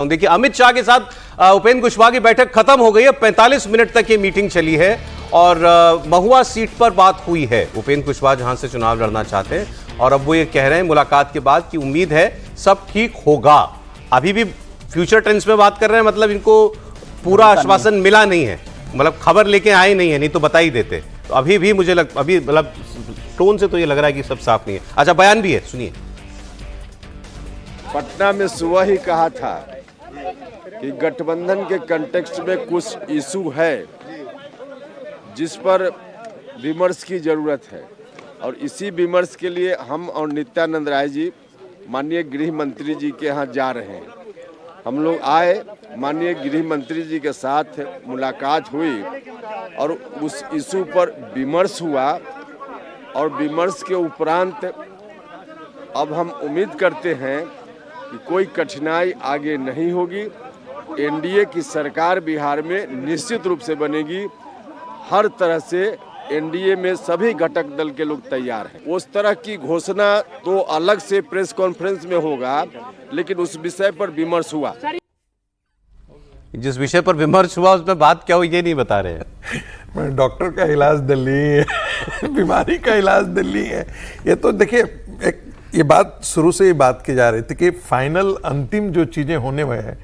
देखिए, अमित शाह के साथ उपेंद्र कुशवाहा की बैठक खत्म हो गई है। 45 मिनट तक ये मीटिंग चली है और महुआ सीट पर बात हुई है। उपेंद्र कुशवाहा जहां से चुनाव लड़ना चाहते हैं और अब वो ये कह रहे हैं मुलाकात के बाद कि उम्मीद है सब ठीक होगा। अभी भी फ्यूचर टेंस में बात कर रहे हैं, मतलब इनको पूरा आश्वासन मिला नहीं है, मतलब खबर लेके आए नहीं है, नहीं तो बता ही देते। तो अभी भी मुझे अभी मतलब टोन से तो ये लग रहा है कि सब साफ नहीं है। अच्छा, बयान भी है, सुनिए। पटना में सुबह ही कहा था कि गठबंधन के कंटेक्स्ट में कुछ इशू है जिस पर विमर्श की जरूरत है, और इसी विमर्श के लिए हम और नित्यानंद राय जी माननीय गृह मंत्री जी के यहाँ जा रहे हैं। हम लोग आए, माननीय गृह मंत्री जी के साथ मुलाकात हुई और उस इशू पर विमर्श हुआ, और विमर्श के उपरांत अब हम उम्मीद करते हैं कि कोई कठिनाई आगे नहीं होगी। एनडीए की सरकार बिहार में निश्चित रूप से बनेगी। हर तरह से एनडीए में सभी घटक दल के लोग तैयार हैं। उस तरह की घोषणा तो अलग से प्रेस कॉन्फ्रेंस में होगा, लेकिन उस विषय पर विमर्श हुआ। जिस विषय पर विमर्श हुआ उसमें बात क्या हुई ये नहीं बता रहे हैं। डॉक्टर का इलाज दिल्ली है, बीमारी का इलाज दिल्ली है। ये तो देखिए, ये बात शुरू से ही बात की जा रही थी कि फाइनल अंतिम जो चीजें होने में है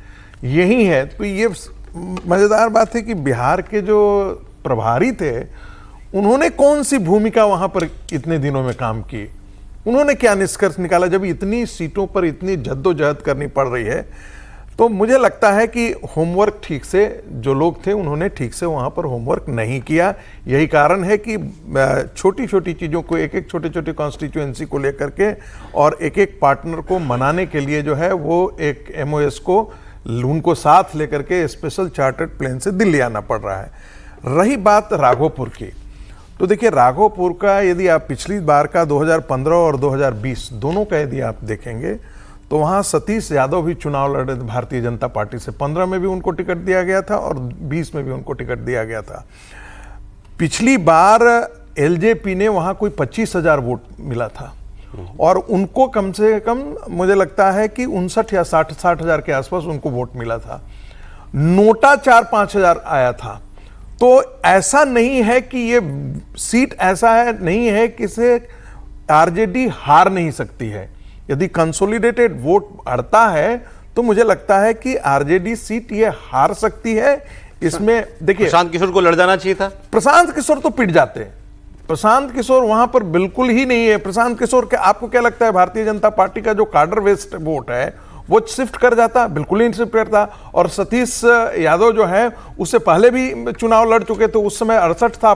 यही है। तो ये मजेदार बात है कि बिहार के जो प्रभारी थे उन्होंने कौन सी भूमिका वहां पर इतने दिनों में काम की, उन्होंने क्या निष्कर्ष निकाला जब इतनी सीटों पर इतनी जद्दोजहद करनी पड़ रही है। तो मुझे लगता है कि होमवर्क ठीक से जो लोग थे उन्होंने ठीक से वहाँ पर होमवर्क नहीं किया। यही कारण है कि छोटी छोटी चीज़ों को, एक एक छोटे छोटे कॉन्स्टिट्यूएंसी को लेकर के और एक एक पार्टनर को मनाने के लिए जो है वो एक MOS को उनको साथ लेकर के स्पेशल चार्टर्ड प्लेन से दिल्ली आना पड़ रहा है। रही बात राघोपुर की, तो देखिए राघोपुर का यदि आप पिछली बार का 2015 और 2020 दोनों का यदि आप देखेंगे तो वहाँ सतीश यादव भी चुनाव लड़े भारतीय जनता पार्टी से। 15 में भी उनको टिकट दिया गया था और 20 में भी उनको टिकट दिया गया था। पिछली बार LJP ने वहाँ कोई 25,000 वोट मिला था और उनको कम से कम मुझे लगता है कि 59 या 60 हजार के आसपास उनको वोट मिला था। नोटा 4-5 हजार आया था। तो ऐसा नहीं है कि ये सीट ऐसा है नहीं है कि इसे RJD हार नहीं सकती है। यदि कंसोलिडेटेड वोट अड़ता है तो मुझे लगता है कि RJD सीट ये हार सकती है। इसमें देखिए, प्रशांत किशोर को लड़ जाना चाहिए था। प्रशांत किशोर तो पिट जाते हैं। प्रशांत किशोर वहां पर बिल्कुल ही नहीं है। प्रशांत किशोर के आपको क्या लगता है भारतीय जनता पार्टी का जो कार्डर वेस्ट वोट है वो शिफ्ट कर जाता? बिल्कुल ही शिफ्ट करता। और सतीश यादव जो है उससे पहले भी चुनाव लड़ चुके थे, उस समय 68 था